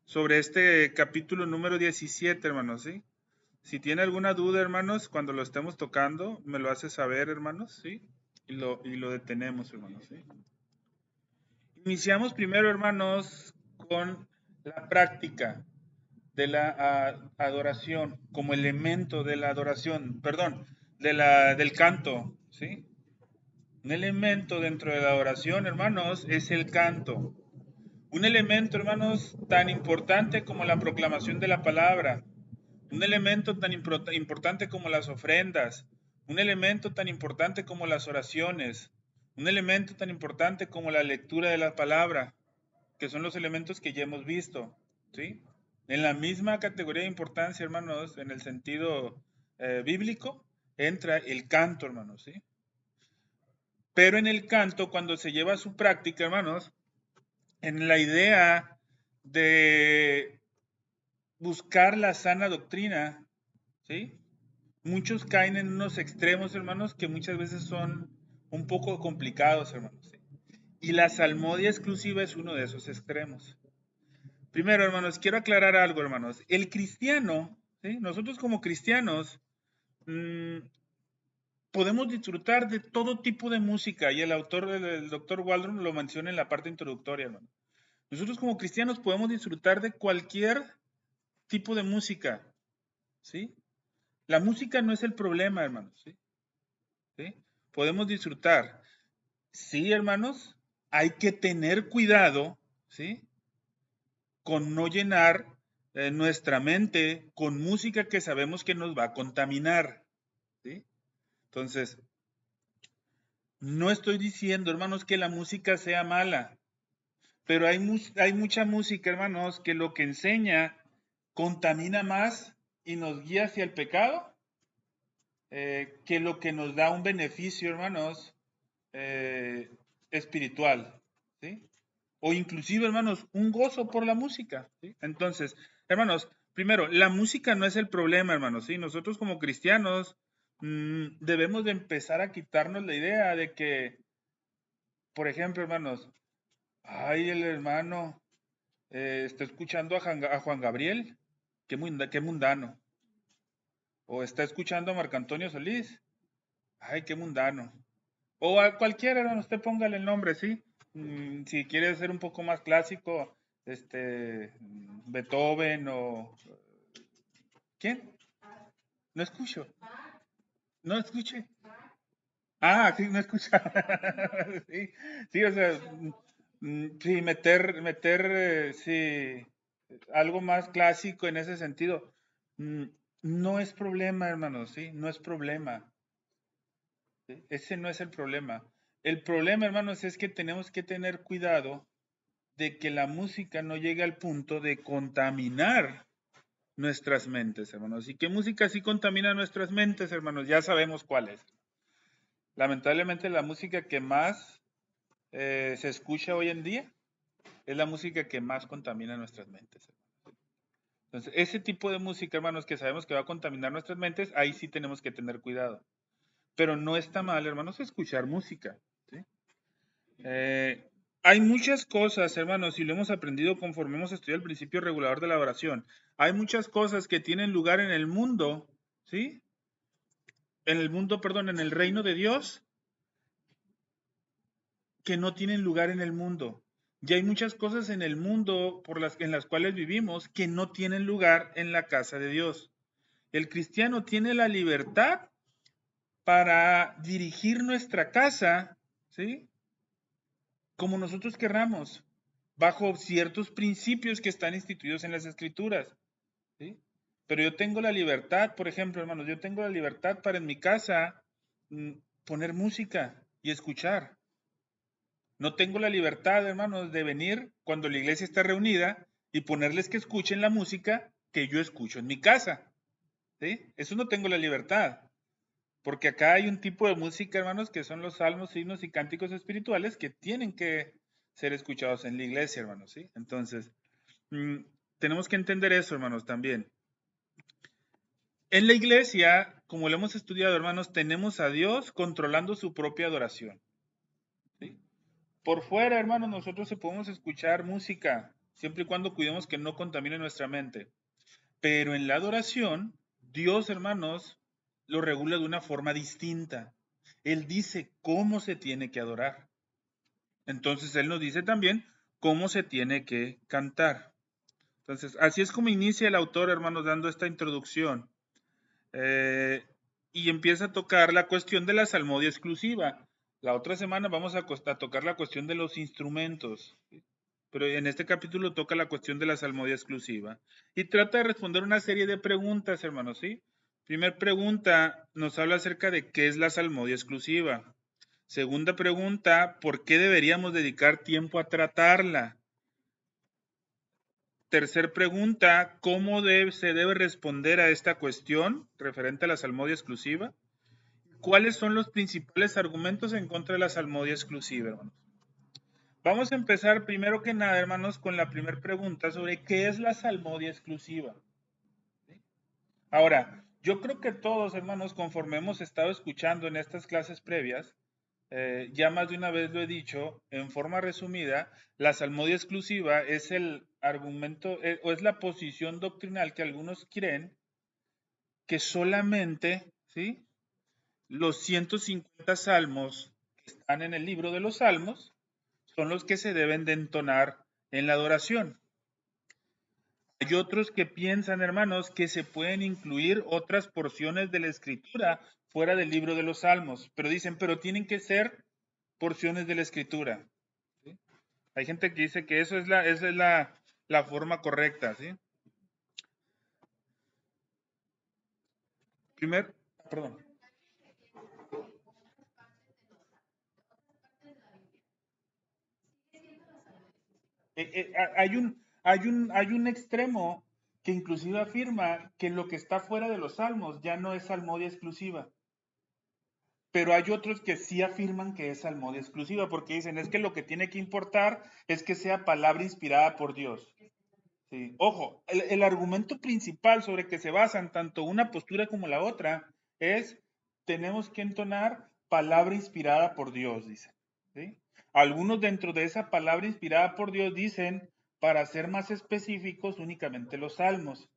sobre este capítulo número 17, hermanos, ¿sí? Si tiene alguna duda, hermanos, cuando lo estemos tocando, me lo hace saber, hermanos, ¿sí? Y lo detenemos, hermanos, ¿sí? Iniciamos primero, hermanos, con la práctica de la adoración como elemento de la adoración, perdón, del canto, ¿sí? Un elemento dentro de la adoración, hermanos, es el canto. Un elemento, hermanos, tan importante como la proclamación de la palabra. Un elemento tan importante como las ofrendas. Un elemento tan importante como las oraciones. Un elemento tan importante como la lectura de la palabra, que son los elementos que ya hemos visto, ¿sí? En la misma categoría de importancia, hermanos, en el sentido bíblico, entra el canto, hermanos, ¿sí? Pero en el canto, cuando se lleva a su práctica, hermanos, en la idea de buscar la sana doctrina, ¿sí? Muchos caen en unos extremos, hermanos, que muchas veces son un poco complicados, hermanos, ¿sí? Y la salmodia exclusiva es uno de esos extremos. Primero, hermanos, quiero aclarar algo, hermanos. El cristiano, ¿sí? Nosotros como cristianos, podemos disfrutar de todo tipo de música y el autor, el doctor Waldron, lo menciona en la parte introductoria, hermano. Nosotros como cristianos podemos disfrutar de cualquier tipo de música, ¿sí? La música no es el problema, hermanos, ¿sí? ¿Sí? Podemos disfrutar. Sí, hermanos, hay que tener cuidado, ¿sí? Con no llenar nuestra mente con música que sabemos que nos va a contaminar, ¿sí? Entonces, no estoy diciendo, hermanos, que la música sea mala, pero hay mucha música, hermanos, que lo que enseña contamina más y nos guía hacia el pecado que lo que nos da un beneficio, hermanos, eh, espiritual, ¿sí? O inclusive, hermanos, un gozo por la música, ¿sí? Entonces, hermanos, primero, la música no es el problema, hermanos, ¿sí? Nosotros como cristianos debemos de empezar a quitarnos la idea de que, por ejemplo, hermanos, ay, el hermano está escuchando a Juan Gabriel, qué mundano. O está escuchando a Marco Antonio Solís, ay, qué mundano. O a cualquiera, hermano, usted póngale el nombre, ¿sí? Si quiere ser un poco más clásico, Beethoven o... ¿Quién? No escucho. No escuche. Ah, sí, no escucha. Sí, sí, o sea, sí, sí, algo más clásico en ese sentido. Mm, No es problema, hermano, sí, no es problema. ¿Sí? Ese no es el problema. El problema, hermanos, es que tenemos que tener cuidado de que la música no llegue al punto de contaminar nuestras mentes, hermanos. ¿Y qué música sí contamina nuestras mentes, hermanos? Ya sabemos cuál es. Lamentablemente la música que más se escucha hoy en día es la música que más contamina nuestras mentes. Entonces, ese tipo de música, hermanos, que sabemos que va a contaminar nuestras mentes, ahí sí tenemos que tener cuidado. Pero no está mal, hermanos, escuchar música. ¿Sí? Hay muchas cosas, hermanos, y lo hemos aprendido conforme hemos estudiado el principio regulador de la oración. Hay muchas cosas que tienen lugar en el mundo, ¿sí? En el mundo, perdón, en el reino de Dios, que no tienen lugar en el mundo. Y hay muchas cosas en el mundo en las cuales vivimos que no tienen lugar en la casa de Dios. El cristiano tiene la libertad para dirigir nuestra casa, ¿sí? Como nosotros querramos, bajo ciertos principios que están instituidos en las escrituras, ¿sí? Pero yo tengo la libertad, por ejemplo, hermanos, yo tengo la libertad para en mi casa mm, poner música y escuchar. No tengo la libertad, hermanos, de venir cuando la iglesia está reunida y ponerles que escuchen la música que yo escucho en mi casa, ¿sí? Eso no tengo la libertad. Porque acá hay un tipo de música, hermanos, que son los salmos, himnos y cánticos espirituales que tienen que ser escuchados en la iglesia, hermanos, ¿sí? Entonces, mm, tenemos que entender eso, hermanos, también. En la iglesia, como lo hemos estudiado, hermanos, tenemos a Dios controlando su propia adoración, ¿sí? Por fuera, hermanos, nosotros podemos escuchar música, siempre y cuando cuidemos que no contamine nuestra mente. Pero en la adoración, Dios, hermanos, lo regula de una forma distinta. Él dice cómo se tiene que adorar. Entonces, Él nos dice también cómo se tiene que cantar. Entonces, así es como inicia el autor, hermanos, dando esta introducción. Y empieza a tocar la cuestión de la salmodia exclusiva. La otra semana vamos a tocar la cuestión de los instrumentos, pero en este capítulo toca la cuestión de la salmodia exclusiva. Y trata de responder una serie de preguntas, hermanos, ¿sí? Primer pregunta, nos habla acerca de qué es la salmodia exclusiva. Segunda pregunta, ¿por qué deberíamos dedicar tiempo a tratarla? Tercer pregunta, ¿cómo se debe responder a esta cuestión referente a la salmodia exclusiva? ¿Cuáles son los principales argumentos en contra de la salmodia exclusiva, hermanos? Vamos a empezar primero que nada, hermanos, con la primera pregunta sobre qué es la salmodia exclusiva. ¿Sí? Ahora, yo creo que todos, hermanos, conforme hemos estado escuchando en estas clases previas, ya más de una vez lo he dicho, en forma resumida, la salmodia exclusiva es el argumento o es la posición doctrinal que algunos creen que solamente, ¿sí?, los 150 salmos que están en el libro de los salmos son los que se deben de entonar en la adoración. Hay otros que piensan, hermanos, que se pueden incluir otras porciones de la escritura fuera del libro de los salmos, pero dicen, pero tienen que ser porciones de la escritura. ¿Sí? Hay gente que dice que esa es la forma correcta, ¿sí? Primer, perdón. Hay un extremo que inclusive afirma que lo que está fuera de los salmos ya no es salmodia exclusiva. Pero hay otros que sí afirman que es salmodia exclusiva porque dicen es que lo que tiene que importar es que sea palabra inspirada por Dios. Sí. Ojo, el argumento principal sobre que se basan tanto una postura como la otra es tenemos que entonar palabra inspirada por Dios, dicen. ¿Sí? Algunos dentro de esa palabra inspirada por Dios dicen, para ser más específicos, únicamente los salmos.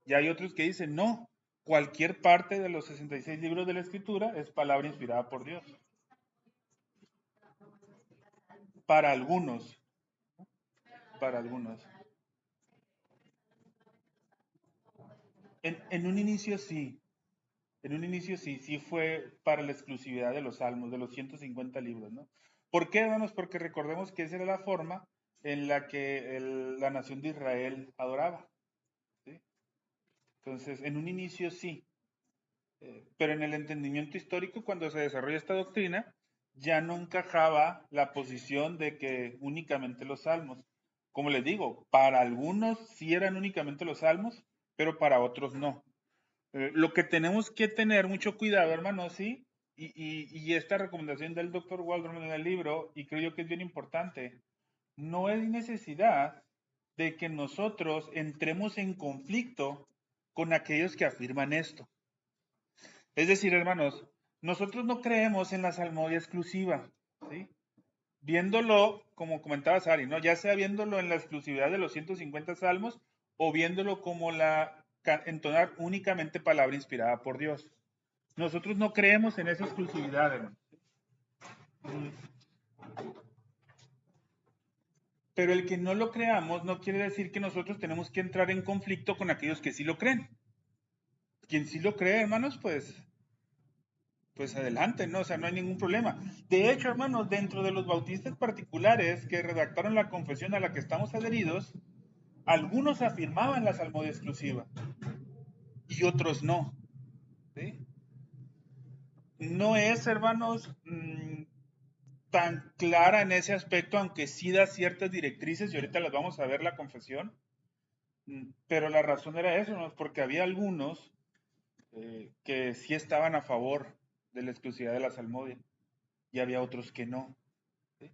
Y hay otros que dicen, no, cualquier parte de los 66 libros de la Escritura es palabra inspirada por Dios. Para algunos, para algunos. En un inicio sí, en un inicio sí, sí fue para la exclusividad de los salmos, de los 150 libros, ¿no? ¿Por qué, hermanos? Porque recordemos que esa era la forma en la que la nación de Israel adoraba, ¿sí? Entonces, en un inicio sí, pero en el entendimiento histórico, cuando se desarrolla esta doctrina, ya no encajaba la posición de que únicamente los salmos. Como les digo, para algunos sí eran únicamente los salmos, pero para otros no. Lo que tenemos que tener mucho cuidado, hermanos, ¿sí? Y esta recomendación del doctor Waldron en el libro, y creo yo que es bien importante, no es necesidad de que nosotros entremos en conflicto con aquellos que afirman esto. Es decir, hermanos, nosotros no creemos en la salmodia exclusiva, ¿sí? Viéndolo, como comentaba Sari, ¿no? Ya sea viéndolo en la exclusividad de los 150 salmos o viéndolo como entonar únicamente palabra inspirada por Dios. Nosotros no creemos en esa exclusividad, hermano. Pero el que no lo creamos no quiere decir que nosotros tenemos que entrar en conflicto con aquellos que sí lo creen. Quien sí lo cree, hermanos, pues adelante, ¿no? O sea, no hay ningún problema. De hecho, hermanos, dentro de los bautistas particulares que redactaron la confesión a la que estamos adheridos, algunos afirmaban la salmodia exclusiva y otros no. ¿Sí? No es, hermanos, tan clara en ese aspecto, aunque sí da ciertas directrices y ahorita las vamos a ver la confesión. Pero la razón era eso, ¿no? Porque había algunos que sí estaban a favor de la exclusividad de la salmodia y había otros que no. ¿Sí?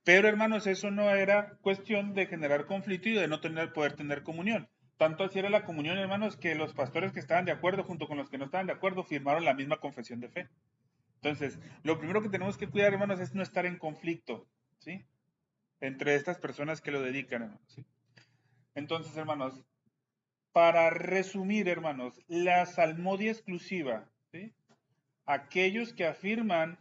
Pero hermanos, eso no era cuestión de generar conflicto y de no poder tener comunión. Tanto así era la comunión, hermanos, que los pastores que estaban de acuerdo junto con los que no estaban de acuerdo firmaron la misma confesión de fe. Entonces, lo primero que tenemos que cuidar, hermanos, es no estar en conflicto, ¿sí? Entre estas personas que lo dedican, hermanos, ¿sí? Entonces, hermanos, para resumir, hermanos, la salmodia exclusiva, ¿sí? Aquellos que afirman,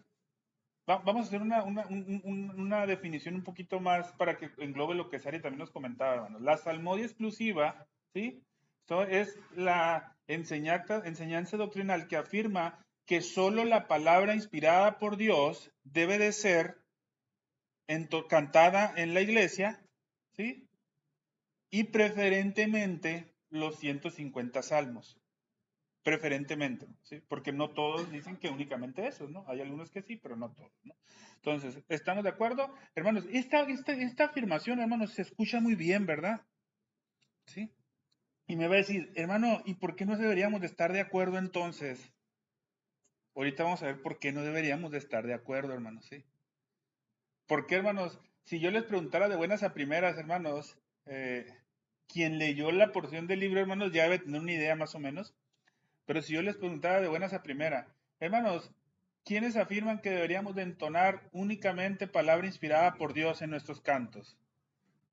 vamos a hacer una definición un poquito más para que englobe lo que Sari también nos comentaba, hermanos. La salmodia exclusiva, ¿sí? Esto es la enseñanza doctrinal que afirma que solo la palabra inspirada por Dios debe de ser cantada en la iglesia, ¿sí? Y preferentemente los 150 salmos. Preferentemente, ¿sí? Porque no todos dicen que únicamente eso, ¿no? Hay algunos que sí, pero no todos, ¿no? Entonces, ¿estamos de acuerdo? Hermanos, esta afirmación, hermanos, se escucha muy bien, ¿verdad? ¿Sí? Y me va a decir, hermano, ¿y por qué no deberíamos de estar de acuerdo entonces? Ahorita vamos a ver por qué no deberíamos de estar de acuerdo, hermanos, ¿sí? ¿Por qué, hermanos? Si yo les preguntara de buenas a primeras, hermanos, quien leyó la porción del libro, hermanos, ya debe tener una idea más o menos. Pero si yo les preguntara de buenas a primera, hermanos, ¿quiénes afirman que deberíamos de entonar únicamente palabra inspirada por Dios en nuestros cantos?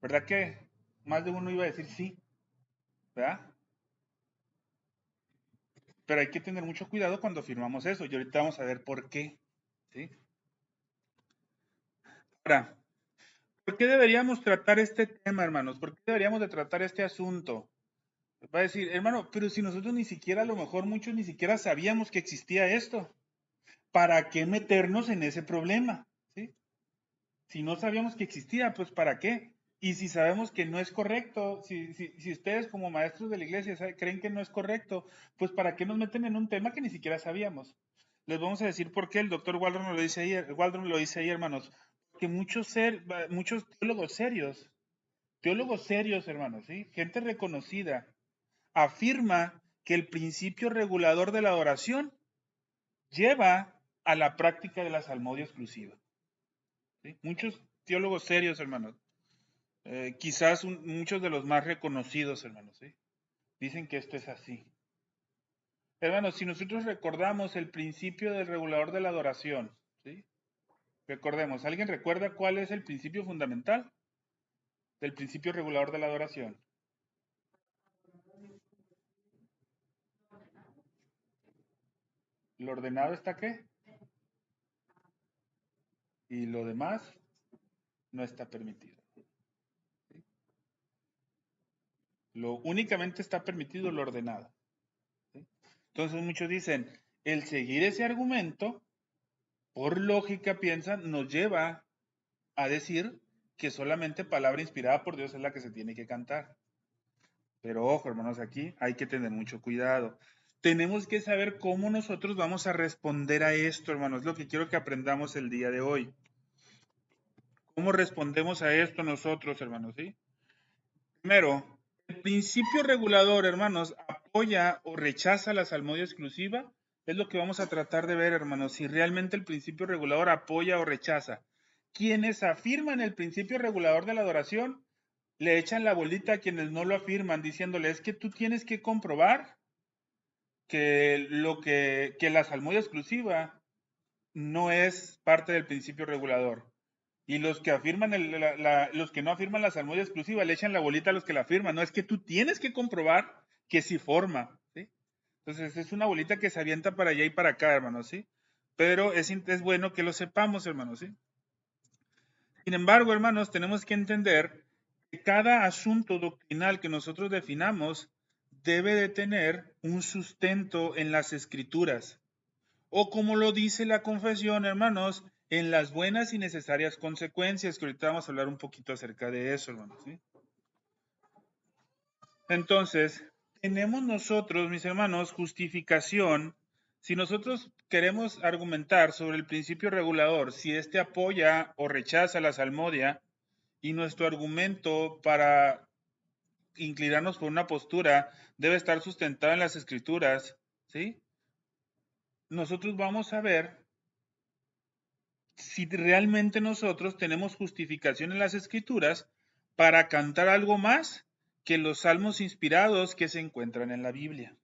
¿Verdad que más de uno iba a decir sí? ¿Verdad? Pero hay que tener mucho cuidado cuando afirmamos eso. Y ahorita vamos a ver por qué. ¿Sí? Ahora, ¿por qué deberíamos tratar este tema, hermanos? ¿Por qué deberíamos de tratar este asunto? Va a decir, hermano, pero si nosotros ni siquiera, a lo mejor muchos ni siquiera sabíamos que existía esto, ¿para qué meternos en ese problema? ¿Sí? Si no sabíamos que existía, pues ¿para qué? Y si sabemos que no es correcto, si ustedes como maestros de la iglesia creen que no es correcto, pues ¿para qué nos meten en un tema que ni siquiera sabíamos? Les vamos a decir por qué el doctor Waldron lo dice ahí, hermanos, que muchos teólogos serios, hermanos, ¿sí? Gente reconocida, afirma que el principio regulador de la adoración lleva a la práctica de la salmodia exclusiva. ¿Sí? Muchos teólogos serios, hermanos, quizás muchos de los más reconocidos, hermanos, ¿sí? Dicen que esto es así. Hermanos, si nosotros recordamos el principio del regulador de la adoración, ¿sí? Recordemos, ¿alguien recuerda cuál es el principio fundamental del principio regulador de la adoración? ¿Lo ordenado está qué? Y lo demás no está permitido. ¿Sí? Lo únicamente está permitido lo ordenado. ¿Sí? Entonces muchos dicen, el seguir ese argumento, por lógica piensan, nos lleva a decir que solamente palabra inspirada por Dios es la que se tiene que cantar. Pero ojo, hermanos, aquí hay que tener mucho cuidado. Tenemos que saber cómo nosotros vamos a responder a esto, hermanos. Es lo que quiero que aprendamos el día de hoy. ¿Cómo respondemos a esto nosotros, hermanos? ¿Sí? Primero, el principio regulador, hermanos, apoya o rechaza la salmodia exclusiva. Es lo que vamos a tratar de ver, hermanos, si realmente el principio regulador apoya o rechaza. Quienes afirman el principio regulador de la adoración le echan la bolita a quienes no lo afirman, diciéndole, es que tú tienes que comprobar que la salmodia exclusiva no es parte del principio regulador. Y los que afirman los que no afirman la salmodia exclusiva le echan la bolita a los que la afirman. No, es que tú tienes que comprobar que sí forma, ¿sí? Entonces es una bolita que se avienta para allá y para acá, hermanos, ¿sí? Pero es bueno que lo sepamos, hermanos, ¿sí? Sin embargo, hermanos, tenemos que entender que cada asunto doctrinal que nosotros definamos debe de tener un sustento en las escrituras. O como lo dice la confesión, hermanos, en las buenas y necesarias consecuencias, que ahorita vamos a hablar un poquito acerca de eso, hermanos. ¿Sí? Entonces, tenemos nosotros, mis hermanos, justificación. Si nosotros queremos argumentar sobre el principio regulador, si éste apoya o rechaza la salmodia, y nuestro argumento para inclinarnos por una postura debe estar sustentado en las escrituras, ¿sí? Nosotros vamos a ver si realmente nosotros tenemos justificación en las escrituras para cantar algo más que los salmos inspirados que se encuentran en la Biblia.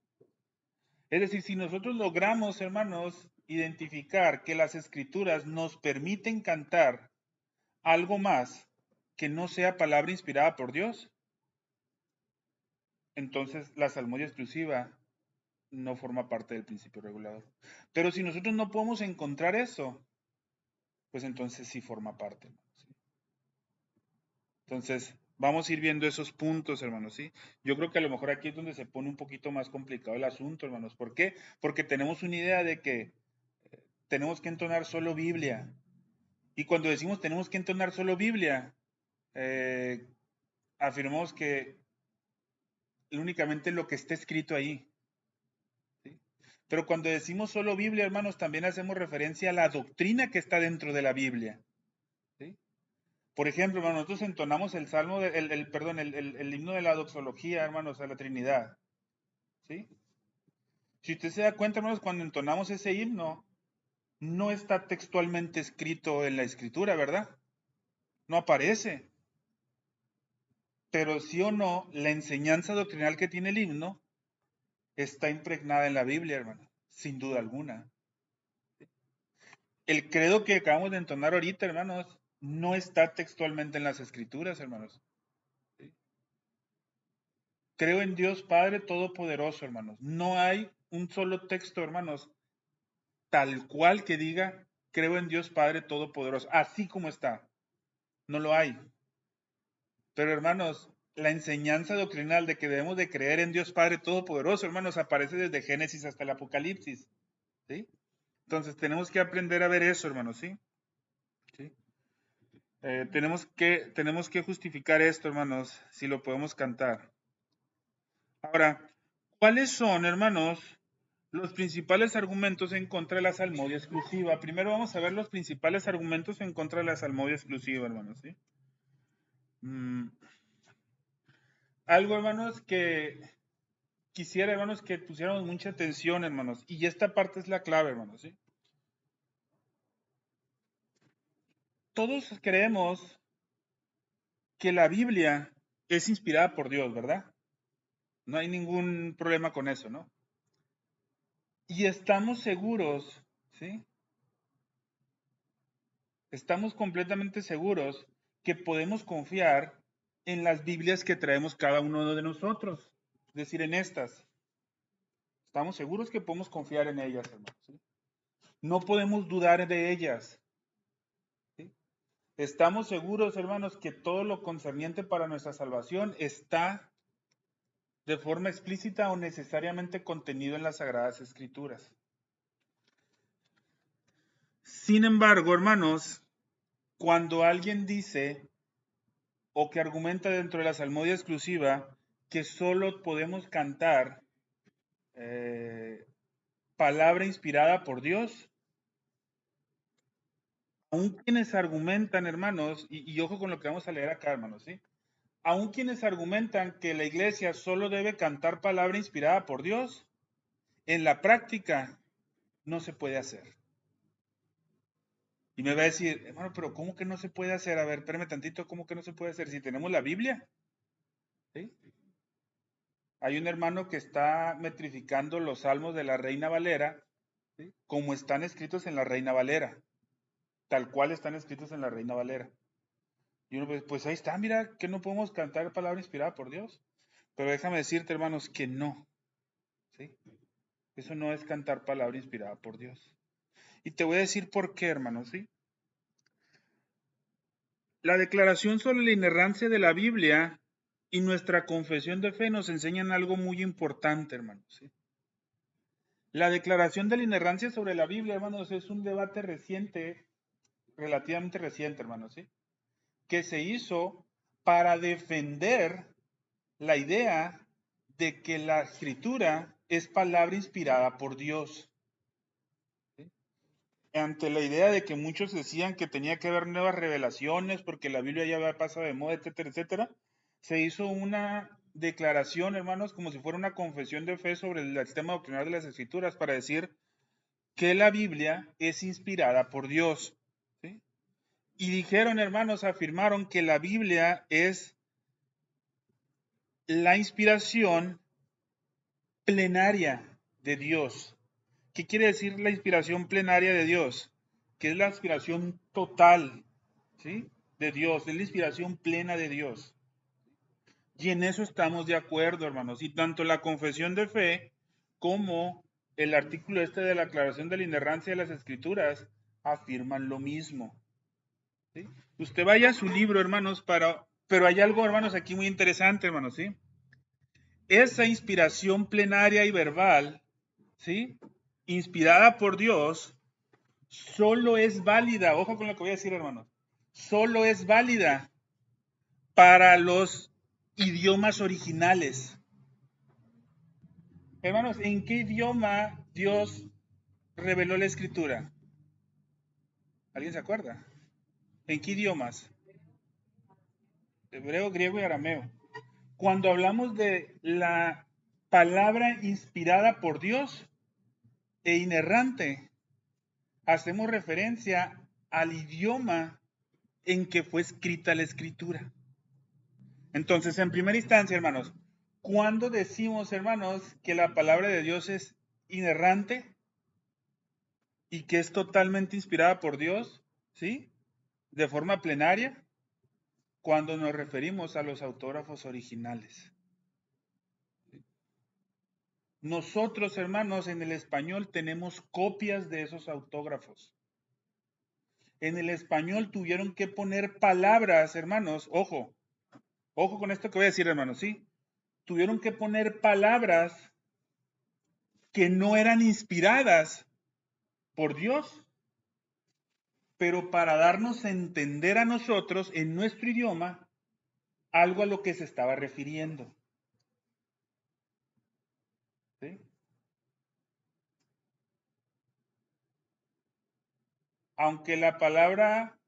Es decir, si nosotros logramos, hermanos, identificar que las escrituras nos permiten cantar algo más que no sea palabra inspirada por Dios, entonces la salmodia exclusiva no forma parte del principio regulador. Pero si nosotros no podemos encontrar eso, pues entonces sí forma parte. ¿Sí? Entonces, vamos a ir viendo esos puntos, hermanos, ¿sí? Yo creo que a lo mejor aquí es donde se pone un poquito más complicado el asunto, hermanos. ¿Por qué? Porque tenemos una idea de que tenemos que entonar solo Biblia. Y cuando decimos tenemos que entonar solo Biblia, eh, afirmamos que únicamente lo que está escrito ahí. ¿Sí? Pero cuando decimos solo Biblia, hermanos, también hacemos referencia a la doctrina que está dentro de la Biblia. ¿Sí? Por ejemplo, hermanos, nosotros entonamos el salmo, perdón, el himno de la doxología, hermanos, a la Trinidad. ¿Sí? Si usted se da cuenta, hermanos, cuando entonamos ese himno, no está textualmente escrito en la escritura, ¿verdad? No aparece. Pero sí o no, la enseñanza doctrinal que tiene el himno está impregnada en la Biblia, hermano, sin duda alguna. El credo que acabamos de entonar ahorita, hermanos, no está textualmente en las escrituras, hermanos. ¿Sí? Creo en Dios Padre Todopoderoso, hermanos. No hay un solo texto, hermanos, tal cual que diga, creo en Dios Padre Todopoderoso, así como está. No lo hay. Pero, hermanos, la enseñanza doctrinal de que debemos de creer en Dios Padre Todopoderoso, hermanos, aparece desde Génesis hasta el Apocalipsis. ¿Sí? Entonces, tenemos que aprender a ver eso, hermanos, ¿sí? ¿Sí? Tenemos que justificar esto, hermanos, si lo podemos cantar. Ahora, ¿cuáles son, hermanos, los principales argumentos en contra de la salmodia exclusiva? Primero vamos a ver los principales argumentos en contra de la salmodia exclusiva, hermanos, ¿sí? Algo, hermanos, que quisiera, hermanos, que pusiéramos mucha atención, hermanos, y esta parte es la clave, hermanos, ¿sí? Todos creemos que la Biblia es inspirada por Dios, ¿verdad? No hay ningún problema con eso, ¿no? Y estamos seguros, ¿sí? Estamos completamente seguros que podemos confiar en las Biblias que traemos cada uno de nosotros, es decir, en estas. Estamos seguros que podemos confiar en ellas, hermanos. ¿Sí? No podemos dudar de ellas. ¿Sí? Estamos seguros, hermanos, que todo lo concerniente para nuestra salvación está de forma explícita o necesariamente contenido en las Sagradas Escrituras. Sin embargo, hermanos, cuando alguien dice o que argumenta dentro de la salmodia exclusiva que solo podemos cantar palabra inspirada por Dios, aún quienes argumentan, hermanos, y ojo con lo que vamos a leer acá, hermanos, ¿sí? Aún quienes argumentan que la iglesia solo debe cantar palabra inspirada por Dios, en la práctica no se puede hacer. Y me va a decir, hermano, pero ¿cómo que no se puede hacer? A ver, espérame tantito, ¿cómo que no se puede hacer? Si tenemos la Biblia, ¿sí? Hay un hermano que está metrificando los salmos de la Reina Valera, ¿sí? Como están escritos en la Reina Valera, tal cual están escritos en la Reina Valera. Y uno pues ahí está, mira, que no podemos cantar palabra inspirada por Dios. Pero déjame decirte, hermanos, que no, ¿sí? Eso no es cantar palabra inspirada por Dios. Y te voy a decir por qué, hermanos, ¿sí? La declaración sobre la inerrancia de la Biblia y nuestra confesión de fe nos enseñan algo muy importante, hermanos, ¿sí? La declaración de la inerrancia sobre la Biblia, hermanos, es un debate reciente, relativamente reciente, hermanos, ¿sí? Que se hizo para defender la idea de que la escritura es palabra inspirada por Dios. ¿Sí? Ante la idea de que muchos decían que tenía que haber nuevas revelaciones porque la Biblia ya había pasado de moda, etcétera, etcétera, se hizo una declaración, hermanos, como si fuera una confesión de fe sobre el sistema doctrinal de las escrituras para decir que la Biblia es inspirada por Dios. ¿Sí? Y dijeron, hermanos, afirmaron que la Biblia es la inspiración plenaria de Dios. ¿Qué quiere decir la inspiración plenaria de Dios? Que es la inspiración total, ¿sí? De Dios, es la inspiración plena de Dios. Y en eso estamos de acuerdo, hermanos. Y tanto la confesión de fe como el artículo este de la aclaración de la inerrancia de las escrituras afirman lo mismo. ¿Sí? Usted vaya a su libro, hermanos, pero hay algo, hermanos, aquí muy interesante, hermanos, ¿sí? Esa inspiración plenaria y verbal, ¿sí? Inspirada por Dios, solo es válida, ojo con lo que voy a decir, hermanos, solo es válida para los idiomas originales. Hermanos, ¿en qué idioma Dios reveló la escritura? ¿Alguien se acuerda? ¿En qué idiomas? Hebreo, griego y arameo. Cuando hablamos de la palabra inspirada por Dios e inerrante, hacemos referencia al idioma en que fue escrita la escritura. Entonces, en primera instancia, hermanos, ¿cuándo decimos, hermanos, que la palabra de Dios es inerrante y que es totalmente inspirada por Dios? ¿Sí? De forma plenaria, cuando nos referimos a los autógrafos originales. Nosotros, hermanos, en el español tenemos copias de esos autógrafos. En el español tuvieron que poner palabras, hermanos, ojo con esto que voy a decir, hermanos, ¿sí? Tuvieron que poner palabras que no eran inspiradas por Dios, pero para darnos a entender a nosotros en nuestro idioma algo a lo que se estaba refiriendo. ¿Sí? Aunque la palabra,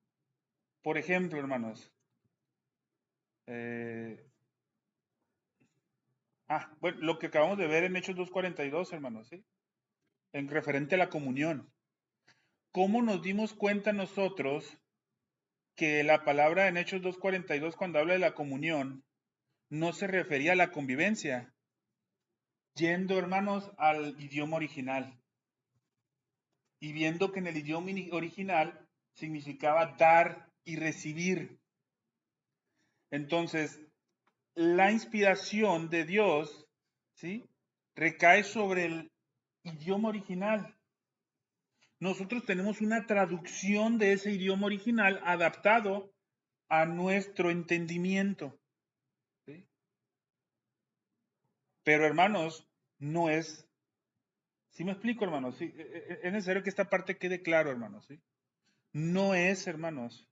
por ejemplo, hermanos, bueno, lo que acabamos de ver en Hechos 2:42, hermanos, ¿sí? En referente a la comunión. ¿Cómo nos dimos cuenta nosotros que la palabra en Hechos 2:42, cuando habla de la comunión, no se refería a la convivencia? Yendo, hermanos, al idioma original y viendo que en el idioma original significaba dar y recibir. Entonces, la inspiración de Dios, ¿sí?, recae sobre el idioma original. Nosotros tenemos una traducción de ese idioma original adaptado a nuestro entendimiento. ¿Sí? Pero hermanos, no es, ¿sí me explico, hermanos? ¿Sí? Es necesario que esta parte quede claro, hermanos. ¿Sí? No es, hermanos,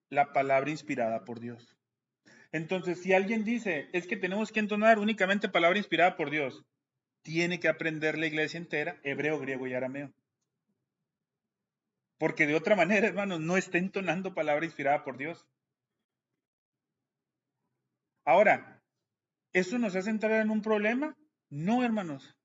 la palabra inspirada por Dios. Entonces, si alguien dice, es que tenemos que entonar únicamente palabra inspirada por Dios, tiene que aprender la iglesia entera, hebreo, griego y arameo. Porque de otra manera, hermanos, no está entonando palabra inspirada por Dios. Ahora, ¿eso nos hace entrar en un problema? No, hermanos.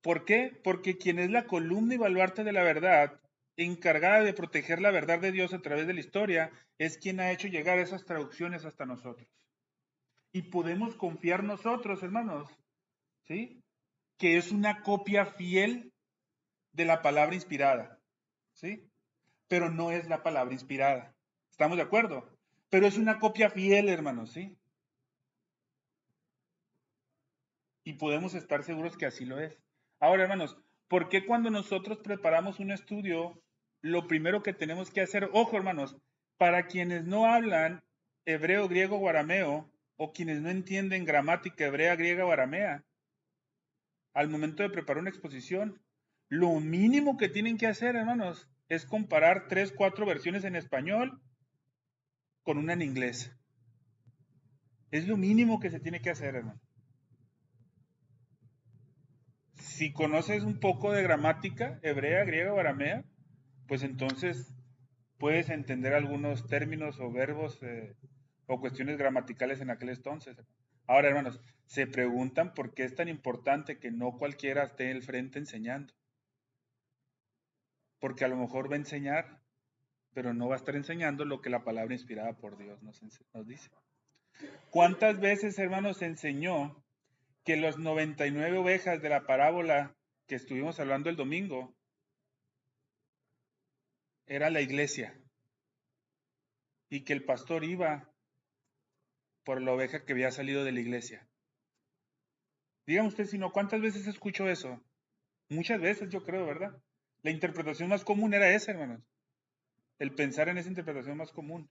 ¿Por qué? Porque quien es la columna y baluarte de la verdad, encargada de proteger la verdad de Dios a través de la historia, es quien ha hecho llegar esas traducciones hasta nosotros. Y podemos confiar nosotros, hermanos, ¿sí?, que es una copia fiel de la palabra inspirada, ¿sí? Pero no es la palabra inspirada. ¿Estamos de acuerdo? Pero es una copia fiel, hermanos, ¿sí? Y podemos estar seguros que así lo es. Ahora, hermanos, ¿por qué cuando nosotros preparamos un estudio, lo primero que tenemos que hacer, ojo, hermanos, para quienes no hablan hebreo, griego o arameo, o quienes no entienden gramática hebrea, griega o aramea, al momento de preparar una exposición, lo mínimo que tienen que hacer, hermanos, es comparar 3, 4 versiones en español con una en inglés. Es lo mínimo que se tiene que hacer, hermano. Si conoces un poco de gramática hebrea, griega o aramea, pues entonces puedes entender algunos términos o verbos o cuestiones gramaticales en aquel entonces. Ahora, hermanos, se preguntan por qué es tan importante que no cualquiera esté al frente enseñando. Porque a lo mejor va a enseñar, pero no va a estar enseñando lo que la palabra inspirada por Dios nos dice. ¿Cuántas veces, hermanos, se enseñó que las 99 ovejas de la parábola que estuvimos hablando el domingo era la iglesia y que el pastor iba por la oveja que había salido de la iglesia. Dígame usted, si no, ¿cuántas veces escucho eso? Muchas veces, yo creo, ¿verdad? La interpretación más común era esa, hermanos. El pensar en esa interpretación más común.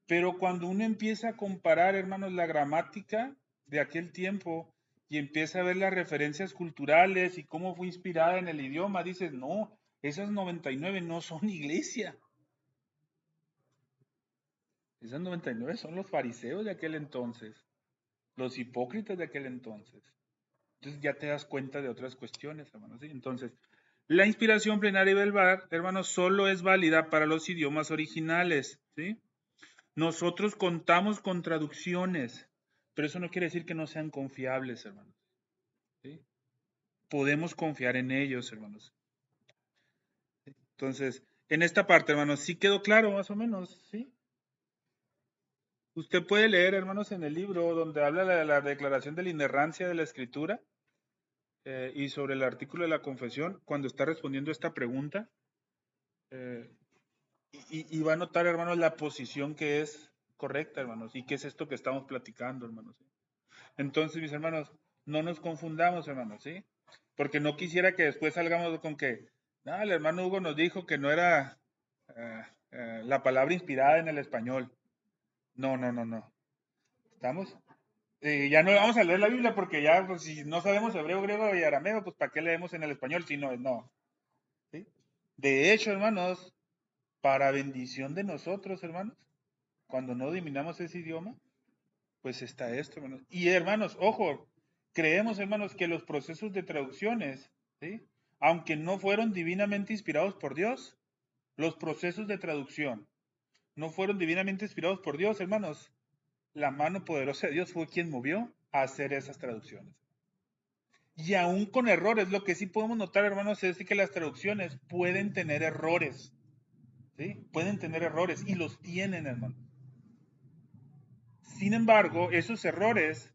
Pero cuando uno empieza a comparar, hermanos, la gramática de aquel tiempo y empieza a ver las referencias culturales y cómo fue inspirada en el idioma, dices, no, esas 99 no son iglesia. Esas 99 son los fariseos de aquel entonces, los hipócritas de aquel entonces. Entonces ya te das cuenta de otras cuestiones, hermanos. ¿Sí? Entonces, la inspiración plenaria y verbal, hermanos, solo es válida para los idiomas originales. ¿Sí? Nosotros contamos con traducciones, pero eso no quiere decir que no sean confiables, hermanos. ¿Sí? Podemos confiar en ellos, hermanos. Entonces, en esta parte, hermanos, ¿sí quedó claro más o menos? ¿Sí? Usted puede leer, hermanos, en el libro donde habla de la declaración de la inerrancia de la escritura y sobre el artículo de la confesión, cuando está respondiendo esta pregunta, eh, y va a notar, hermanos, la posición que es correcta, hermanos, y qué es esto que estamos platicando, hermanos. ¿Sí? Entonces, mis hermanos, no nos confundamos, hermanos, ¿sí? Porque no quisiera que después salgamos con que, no, el hermano Hugo nos dijo que no era la palabra inspirada en el español. No, no, no, no. ¿Estamos? Ya no vamos a leer la Biblia porque ya, pues, si no sabemos hebreo, griego y arameo, pues ¿para qué leemos en el español? Si no, no. ¿Sí? De hecho, hermanos, para bendición de nosotros, hermanos, cuando no dominamos ese idioma, pues está esto, hermanos. Y hermanos, ojo, creemos, hermanos, que los procesos de traducciones, ¿sí? Aunque no fueron divinamente inspirados por Dios, los procesos de traducción no fueron divinamente inspirados por Dios, hermanos. La mano poderosa de Dios fue quien movió a hacer esas traducciones. Y aún con errores, lo que sí podemos notar, hermanos, es que las traducciones pueden tener errores. ¿Sí? Pueden tener errores y los tienen, hermanos. Sin embargo, esos errores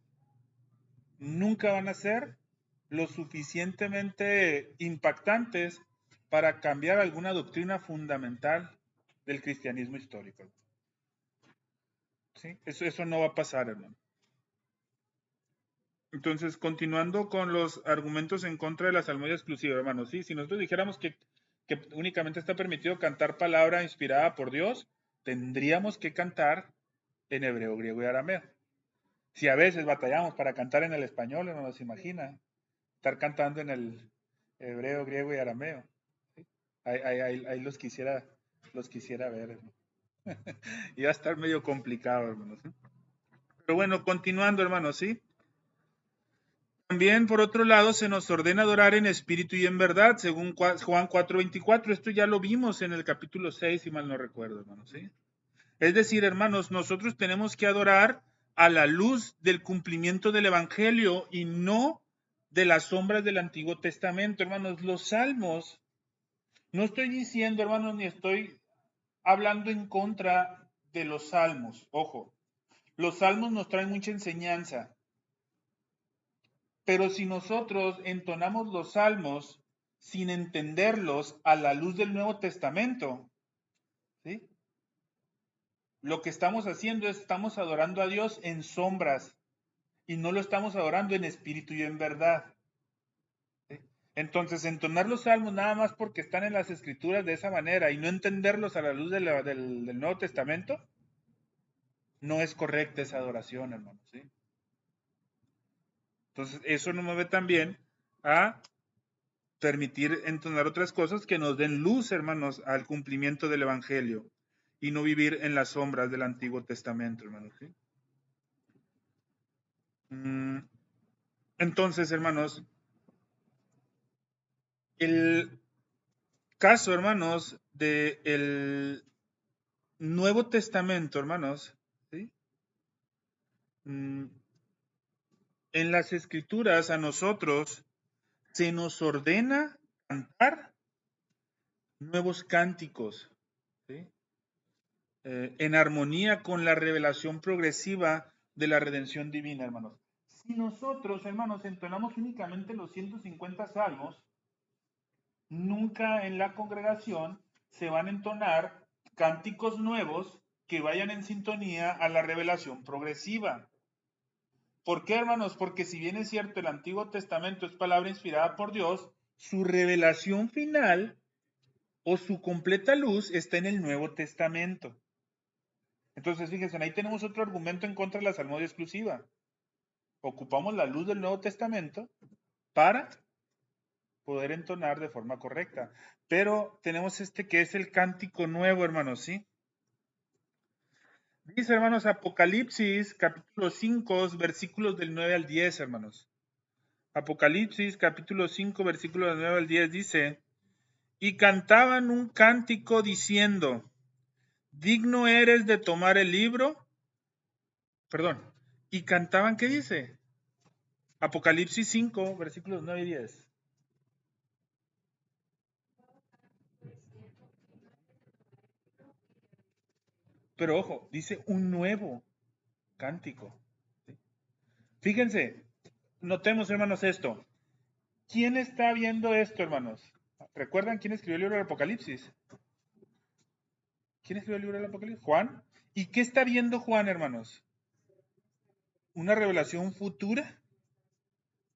nunca van a ser lo suficientemente impactantes para cambiar alguna doctrina fundamental del cristianismo histórico. ¿Sí? Eso no va a pasar, hermano. Entonces, continuando con los argumentos en contra de la salmodia exclusiva, hermano, ¿sí? Si nosotros dijéramos que únicamente está permitido cantar palabra inspirada por Dios, tendríamos que cantar en hebreo, griego y arameo. Si a veces batallamos para cantar en el español, no nos imagina estar cantando en el hebreo, griego y arameo. ¿Sí? Ahí los quisiera ver, hermano. Iba a estar medio complicado, hermanos. ¿Sí? Pero bueno, continuando, hermanos, ¿sí? También, por otro lado, se nos ordena adorar en espíritu y en verdad, según Juan 4:24. Esto ya lo vimos en el capítulo 6, si mal no recuerdo, hermanos. ¿Sí? Es decir, hermanos, nosotros tenemos que adorar a la luz del cumplimiento del Evangelio y no de las sombras del Antiguo Testamento, hermanos. Los salmos, no estoy diciendo, hermanos, ni estoy hablando en contra de los salmos. Ojo, los salmos nos traen mucha enseñanza. Pero si nosotros entonamos los salmos sin entenderlos a la luz del Nuevo Testamento, ¿sí? Lo que estamos haciendo es estamos adorando a Dios en sombras y no lo estamos adorando en espíritu y en verdad. ¿Sí? Entonces, entonar los salmos nada más porque están en las escrituras de esa manera y no entenderlos a la luz del Nuevo Testamento, no es correcta esa adoración, hermano. ¿Sí? Entonces, eso nos mueve también a permitir entonar otras cosas que nos den luz, hermanos, al cumplimiento del Evangelio y no vivir en las sombras del Antiguo Testamento, hermanos. ¿Sí? Entonces, hermanos, el caso, hermanos, del Nuevo Testamento, hermanos, ¿sí? En las Escrituras a nosotros se nos ordena cantar nuevos cánticos, ¿sí? En armonía con la revelación progresiva de la redención divina, hermanos. Si nosotros, hermanos, entonamos únicamente los 150 salmos, nunca en la congregación se van a entonar cánticos nuevos que vayan en sintonía a la revelación progresiva. ¿Por qué, hermanos? Porque si bien es cierto, el Antiguo Testamento es palabra inspirada por Dios, su revelación final o su completa luz está en el Nuevo Testamento. Entonces, fíjense, ahí tenemos otro argumento en contra de la salmodia exclusiva. Ocupamos la luz del Nuevo Testamento para poder entonar de forma correcta. Pero tenemos este que es el cántico nuevo, hermanos, ¿sí? Dice, hermanos, Apocalipsis, capítulo 5, versículos del 9 al 10, hermanos. Apocalipsis, capítulo 5, versículos del 9 al 10, dice, y cantaban un cántico diciendo, digno eres de tomar el libro, perdón, y cantaban, ¿qué dice? Apocalipsis 5, versículos 9 y 10. Pero ojo, dice un nuevo cántico. Fíjense, notemos, hermanos, esto. ¿Quién está viendo esto, hermanos? ¿Recuerdan quién escribió el libro del Apocalipsis? ¿Quién escribió el libro del Apocalipsis? Juan. ¿Y qué está viendo Juan, hermanos? Una revelación futura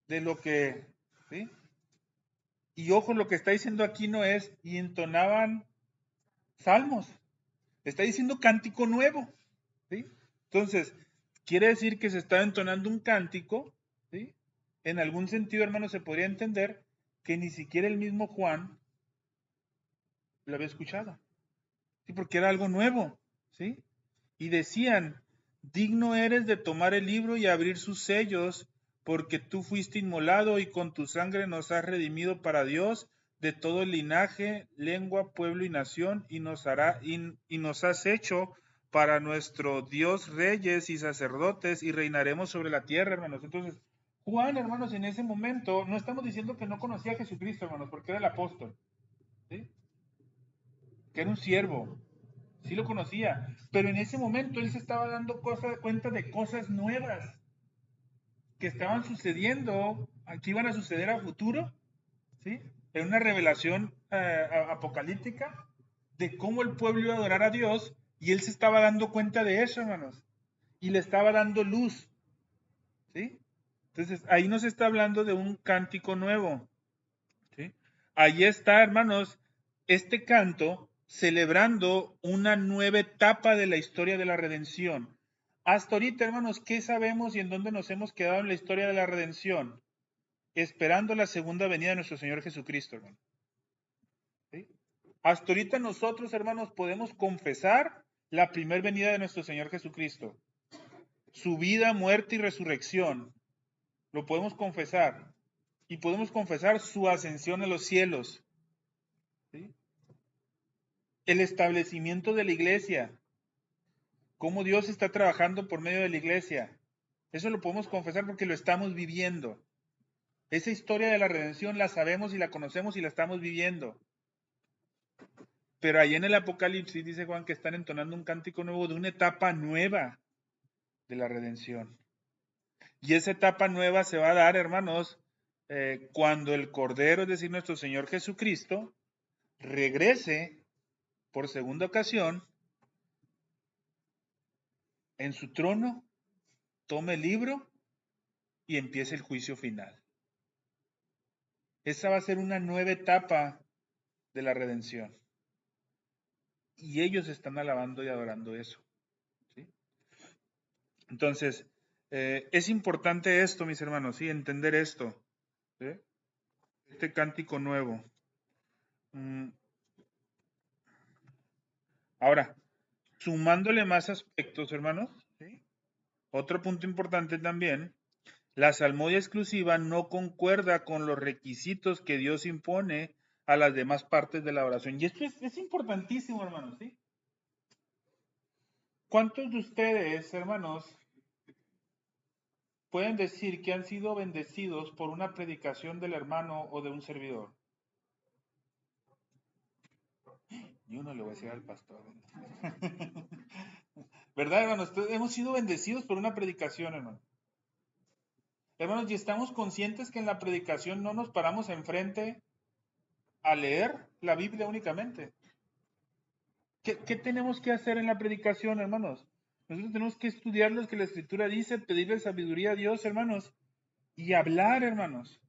de lo que, ¿sí? Y ojo, lo que está diciendo aquí no es, y entonaban salmos, está diciendo cántico nuevo, ¿sí? Entonces, quiere decir que se está entonando un cántico, ¿sí? En algún sentido, hermanos, se podría entender que ni siquiera el mismo Juan lo había escuchado, ¿sí? Porque era algo nuevo, ¿sí? Y decían, digno eres de tomar el libro y abrir sus sellos, porque tú fuiste inmolado y con tu sangre nos has redimido para Dios de todo linaje, lengua, pueblo y nación, y nos has hecho para nuestro Dios reyes y sacerdotes, y reinaremos sobre la tierra, hermanos. Entonces, Juan, hermanos, en ese momento, no estamos diciendo que no conocía a Jesucristo, hermanos, porque era el apóstol, ¿sí? Que era un siervo, sí lo conocía, pero en ese momento él se estaba dando cuenta de cosas nuevas que estaban sucediendo, que iban a suceder a futuro, ¿sí? En una revelación apocalíptica de cómo el pueblo iba a adorar a Dios y él se estaba dando cuenta de eso, hermanos, y le estaba dando luz, ¿sí? Entonces, ahí nos está hablando de un cántico nuevo, ¿sí? Ahí está, hermanos, este canto celebrando una nueva etapa de la historia de la redención. Hasta ahorita, hermanos, ¿qué sabemos y en dónde nos hemos quedado en la historia de la redención? Esperando la segunda venida de nuestro Señor Jesucristo, hermano. ¿Sí? Hasta ahorita nosotros, hermanos, podemos confesar la primera venida de nuestro Señor Jesucristo. Su vida, muerte y resurrección. Lo podemos confesar. Y podemos confesar su ascensión a los cielos. ¿Sí? El establecimiento de la iglesia, cómo Dios está trabajando por medio de la iglesia. Eso lo podemos confesar porque lo estamos viviendo. Esa historia de la redención la sabemos y la conocemos y la estamos viviendo. Pero ahí en el Apocalipsis dice Juan que están entonando un cántico nuevo de una etapa nueva de la redención. Y esa etapa nueva se va a dar, hermanos, cuando el Cordero, es decir, nuestro Señor Jesucristo, regrese por segunda ocasión en su trono, tome el libro y empiece el juicio final. Esa va a ser una nueva etapa de la redención. Y ellos están alabando y adorando eso. ¿Sí? Entonces, es importante esto, mis hermanos, ¿sí? Entender esto. ¿Sí? Este cántico nuevo. Ahora, sumándole más aspectos, hermanos, ¿sí? Otro punto importante también, la salmodia exclusiva no concuerda con los requisitos que Dios impone a las demás partes de la oración. Y esto es importantísimo, hermanos, ¿sí? ¿Cuántos de ustedes, hermanos, pueden decir que han sido bendecidos por una predicación del hermano o de un servidor? Yo no le voy a decir al pastor. ¿Verdad, hermanos? Hemos sido bendecidos por una predicación, hermano. Hermanos, y estamos conscientes que en la predicación no nos paramos enfrente a leer la Biblia únicamente. ¿Qué tenemos que hacer en la predicación, hermanos? Nosotros tenemos que estudiar lo que la Escritura dice, pedirle sabiduría a Dios, hermanos, y hablar, hermanos.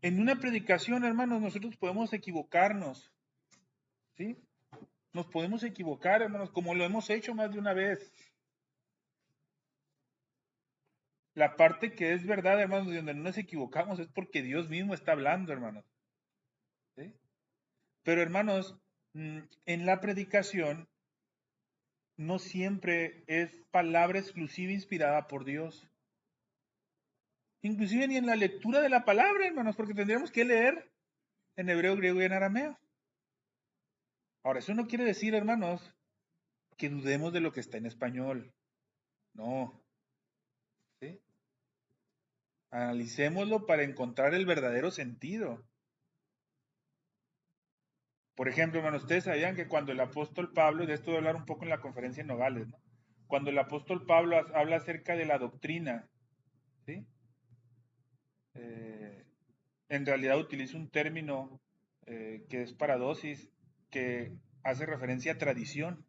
En una predicación, hermanos, nosotros podemos equivocarnos, ¿sí? Nos podemos equivocar, hermanos, como lo hemos hecho más de una vez. La parte que es verdad, hermanos, de donde no nos equivocamos es porque Dios mismo está hablando, hermanos. ¿Sí? Pero, hermanos, en la predicación no siempre es palabra exclusiva inspirada por Dios. Inclusive ni en la lectura de la palabra, hermanos, porque tendríamos que leer en hebreo, griego y en arameo. Ahora, eso no quiere decir, hermanos, que dudemos de lo que está en español. No. ¿Sí? Analicémoslo para encontrar el verdadero sentido. Por ejemplo, hermanos, ustedes sabían que cuando el apóstol Pablo, y de esto voy a hablar un poco en la conferencia en Nogales, ¿no? Cuando el apóstol Pablo habla acerca de la doctrina, ¿sí? Eh, en realidad utiliza un término que es paradosis, que hace referencia a tradición.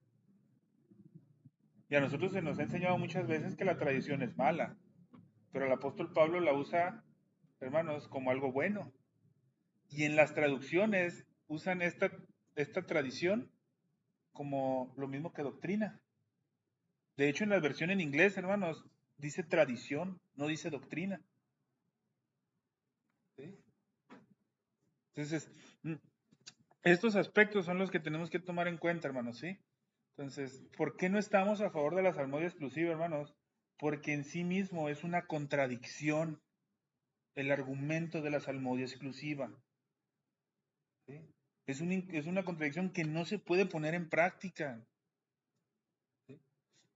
Y a nosotros se nos ha enseñado muchas veces que la tradición es mala, pero el apóstol Pablo la usa, hermanos, como algo bueno. Y en las traducciones usan esta tradición como lo mismo que doctrina. De hecho, en la versión en inglés, hermanos, dice tradición, no dice doctrina. ¿Sí? Entonces, estos aspectos son los que tenemos que tomar en cuenta, hermanos, ¿sí? Entonces, ¿por qué no estamos a favor de la salmodia exclusiva, hermanos? Porque en sí mismo es una contradicción el argumento de la salmodia exclusiva. ¿Sí? Es una contradicción que no se puede poner en práctica. ¿Sí?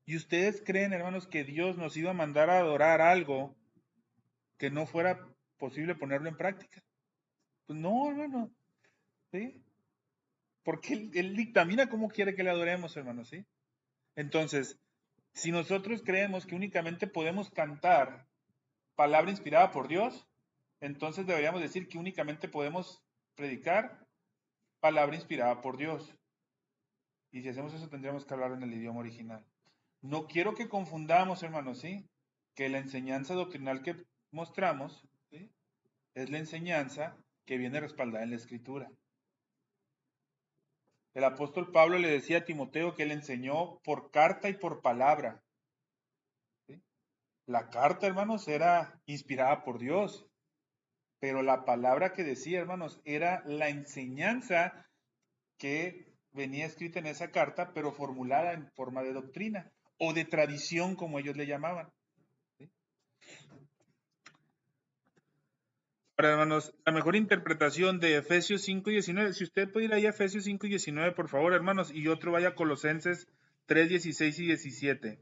¿Y ustedes creen, hermanos, que Dios nos iba a mandar a adorar algo que no fuera posible ponerlo en práctica? Pues no, hermano. ¿Sí? Porque él dictamina cómo quiere que le adoremos, hermanos, ¿sí? Entonces, si nosotros creemos que únicamente podemos cantar palabra inspirada por Dios, entonces deberíamos decir que únicamente podemos predicar palabra inspirada por Dios. Y si hacemos eso, tendríamos que hablar en el idioma original. No quiero que confundamos, hermanos, ¿sí? Que la enseñanza doctrinal que mostramos, ¿sí? Es la enseñanza que viene respaldada en la Escritura. El apóstol Pablo le decía a Timoteo que él enseñó por carta y por palabra. ¿Sí? La carta, hermanos, era inspirada por Dios, pero la palabra que decía, hermanos, era la enseñanza que venía escrita en esa carta, pero formulada en forma de doctrina o de tradición, como ellos le llamaban. ¿Sí? Ahora, hermanos, la mejor interpretación de Efesios 5:19, si usted puede ir ahí a Efesios 5:19, por favor, hermanos, y otro vaya a Colosenses 3:16 y 17.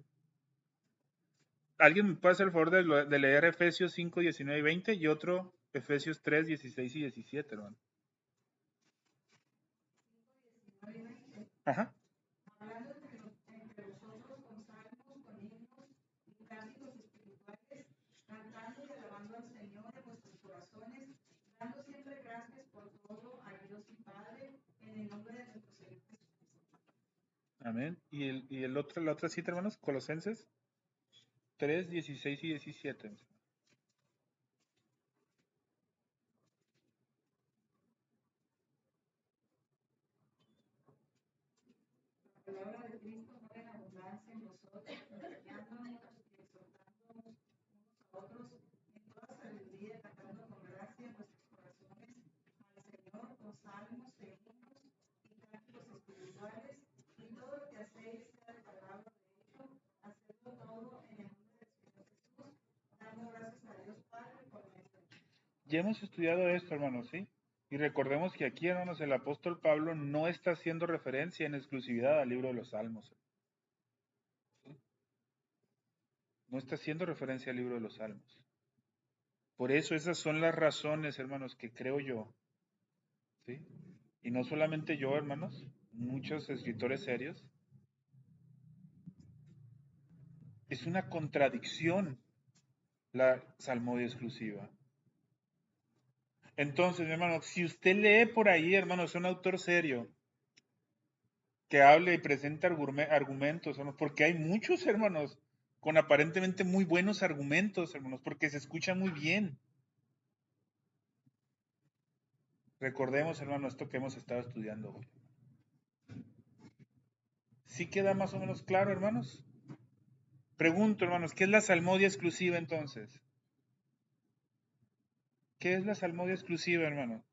¿Alguien me puede hacer el favor de leer Efesios 5:19 y 20 y otro Efesios 3:16 y 17, hermano? Ajá. Amén. ¿Y la otra cita, hermanos? Colosenses 3:16 y 17. Ya hemos estudiado esto, hermanos, ¿sí? Y recordemos que aquí, hermanos, el apóstol Pablo no está haciendo referencia en exclusividad al libro de los Salmos. ¿Sí? No está haciendo referencia al libro de los Salmos. Por eso esas son las razones, hermanos, que creo yo. ¿Sí? Y no solamente yo, hermanos, muchos escritores serios. Es una contradicción la salmodia exclusiva. Entonces, mi hermano, si usted lee por ahí, hermano, es un autor serio, que hable y presente argumentos, hermanos, porque hay muchos, hermanos, con aparentemente muy buenos argumentos, hermanos, porque se escucha muy bien. Recordemos, hermano, esto que hemos estado estudiando hoy. ¿Sí queda más o menos claro, hermanos? Pregunto, hermanos, ¿qué es la salmodia exclusiva entonces? ¿Qué es la salmodia exclusiva, hermano?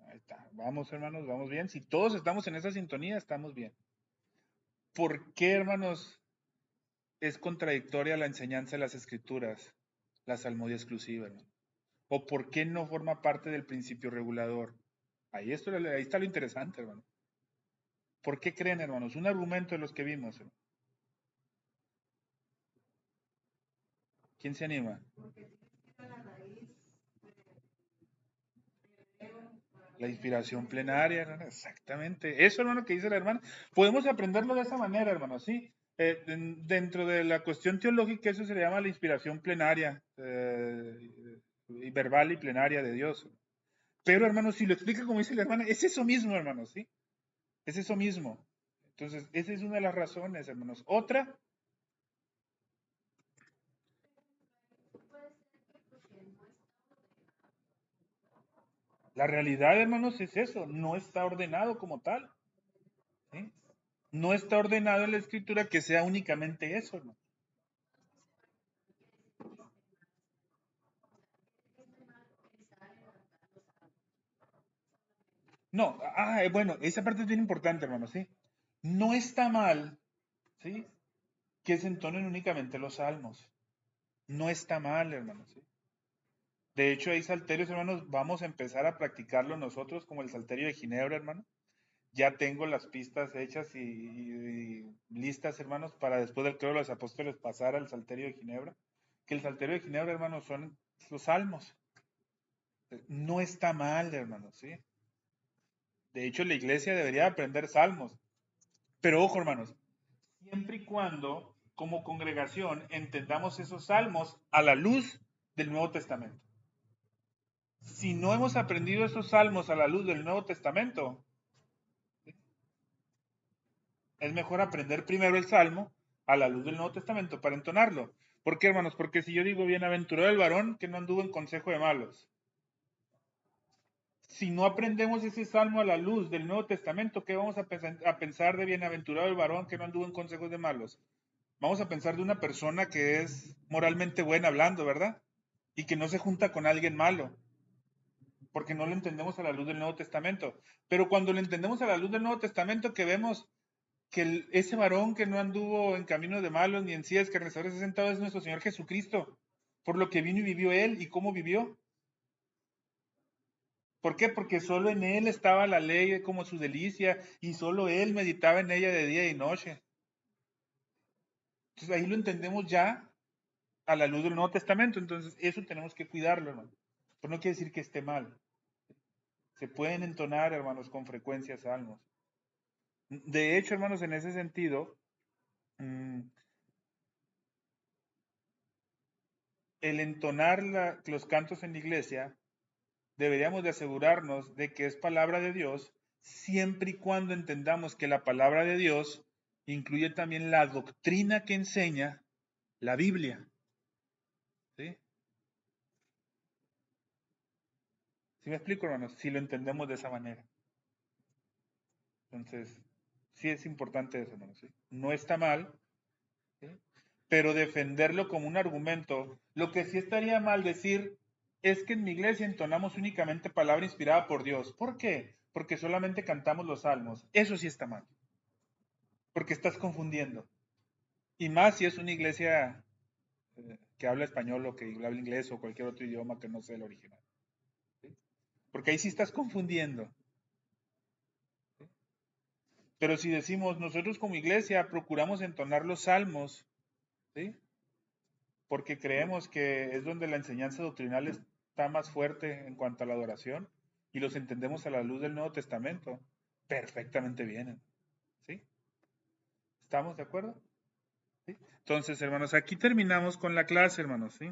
Ahí está. Vamos, hermanos, vamos bien. Si todos estamos en esa sintonía, estamos bien. ¿Por qué, hermanos, es contradictoria la enseñanza de las escrituras, la salmodia exclusiva, hermano? ¿O por qué no forma parte del principio regulador? Ahí está lo interesante, hermano. ¿Por qué creen, hermanos? Un argumento de los que vimos, hermano. ¿Quién se anima? La inspiración plenaria, hermano. Exactamente. Eso, hermano, que dice la hermana. Podemos aprenderlo de esa manera, hermano, sí. Dentro de la cuestión teológica, eso se le llama la inspiración plenaria, y verbal y plenaria de Dios. Pero, hermano, si lo explica como dice la hermana, es eso mismo, hermano, ¿sí? Es eso mismo. Entonces, esa es una de las razones, hermanos. Otra, la realidad, hermanos, es eso. No está ordenado como tal. ¿Sí? No está ordenado en la escritura que sea únicamente eso, hermano. No, bueno, esa parte es bien importante, hermano, ¿sí? No está mal, ¿sí? Que se entonen únicamente los salmos. No está mal, hermano, ¿sí? De hecho, hay salterios, hermanos, vamos a empezar a practicarlo nosotros, como el salterio de Ginebra, hermano. Ya tengo las pistas hechas y listas, hermanos, para después del credo de los apóstoles pasar al salterio de Ginebra. Que el salterio de Ginebra, hermanos, son los salmos. No está mal, hermanos, ¿sí? De hecho, la iglesia debería aprender salmos. Pero ojo, hermanos, siempre y cuando, como congregación, entendamos esos salmos a la luz del Nuevo Testamento. Si no hemos aprendido esos salmos a la luz del Nuevo Testamento, es mejor aprender primero el salmo a la luz del Nuevo Testamento para entonarlo. ¿Por qué, hermanos? Porque si yo digo, bienaventurado el varón que no anduvo en consejo de malos. Si no aprendemos ese salmo a la luz del Nuevo Testamento, ¿qué vamos a pensar de bienaventurado el varón que no anduvo en consejos de malos? Vamos a pensar de una persona que es moralmente buena hablando, ¿verdad? Y que no se junta con alguien malo, porque no lo entendemos a la luz del Nuevo Testamento. Pero cuando lo entendemos a la luz del Nuevo Testamento, que vemos que ese varón que no anduvo en camino de malos ni en sillas escarnecedores ha sentado es nuestro Señor Jesucristo, por lo que vino y vivió Él y cómo vivió. ¿Por qué? Porque solo en Él estaba la ley como su delicia y solo Él meditaba en ella de día y noche. Entonces ahí lo entendemos ya a la luz del Nuevo Testamento. Entonces eso tenemos que cuidarlo, hermano. Pero no quiere decir que esté mal. Se pueden entonar, hermanos, con frecuencia salmos. De hecho, hermanos, en ese sentido, el entonar los cantos en la iglesia, deberíamos de asegurarnos de que es palabra de Dios, siempre y cuando entendamos que la palabra de Dios incluye también la doctrina que enseña la Biblia. ¿Sí? ¿Sí me explico, hermanos? Si lo entendemos de esa manera. Entonces, sí es importante eso, hermanos. ¿Sí? No está mal, ¿sí? Pero defenderlo como un argumento. Lo que sí estaría mal decir es que en mi iglesia entonamos únicamente palabra inspirada por Dios. ¿Por qué? Porque solamente cantamos los salmos. Eso sí está mal. Porque estás confundiendo. Y más si es una iglesia que habla español o que habla inglés o cualquier otro idioma que no sea el original. ¿Sí? Porque ahí sí estás confundiendo. ¿Sí? Pero si decimos, nosotros como iglesia procuramos entonar los salmos, ¿sí? Porque creemos que es donde la enseñanza doctrinal está más fuerte en cuanto a la adoración y los entendemos a la luz del Nuevo Testamento, perfectamente bien. ¿Sí? ¿Estamos de acuerdo? ¿Sí? Entonces, hermanos, aquí terminamos con la clase, hermanos, ¿sí?